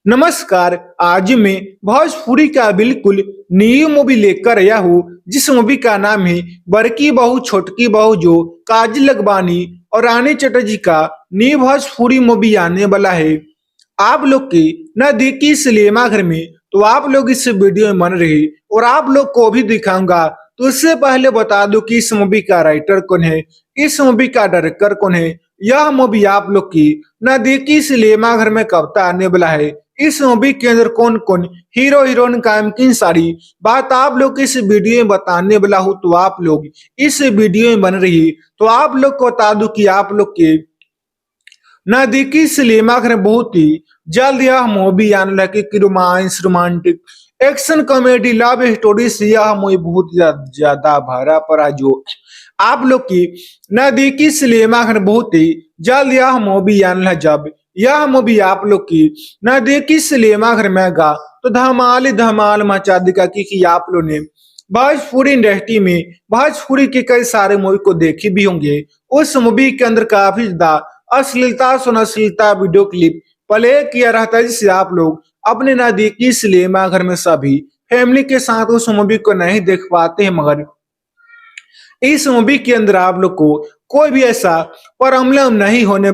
नमस्कार। आज मैं भोजपुरी का बिल्कुल न्यू मूवी लेकर आया हूँ जिस मूवी का नाम है बड़की बहू छोटकी बहू, जो काजल लखमानी और रानी चटर्जी का न्यू भोजपुरी मूवी आने वाला है। आप लोग की न देखी सिनेमा घर में, तो आप लोग इस वीडियो में बन रहे और आप लोग को भी दिखाऊंगा। तो इससे पहले बता दूं कि इस मूवी का राइटर कौन है, इस मूवी का डायरेक्टर कौन है। यह मूवी आप लोग की न देखी सिनेमा घर में कब तक आने वाला है, इस मूवी के अंदर कौन कौन हीरो हीरोइन काम की सारी बात आप लोग इस वीडियो में बताने वाला हूँ। तो आप लोग इस वीडियो में बन रही, तो आप लोग को बता दूं कि आप लोग के नजदीकी सिनेमा घर में बहुत ही जल्द यह मूवी आने लगी कि romance, romantic, action, comedy, love story से यह मूवी बहुत ज्यादा भरा पड़ा, जो आप लोग की नजदीकी सिनेमा घर में बहुत ही जल्द यह मूवी आने लगा। जब यह मूवी आप लोग की नजदीकी सिनेमा घर में आएगा तो धमाल ही धमाल मचा देगा, क्योंकि आप लोग ने भोजपुरी इंडस्ट्री में भोजपुरी के कई सारे मूवी को देखे भी होंगे। उस मूवी के अंदर काफी ज्यादा अश्लीलता सुनशीलता वीडियो क्लिप प्ले किया रहता है, जिससे आप लोग अपने नजदीकी सिनेमा घर में सभी फैमिली के साथ उस मूवी को नहीं देख पाते हैं। मगर इस मूवी के अंदर आप लोग को कोई भी ऐसा प्रॉब्लम नहीं होने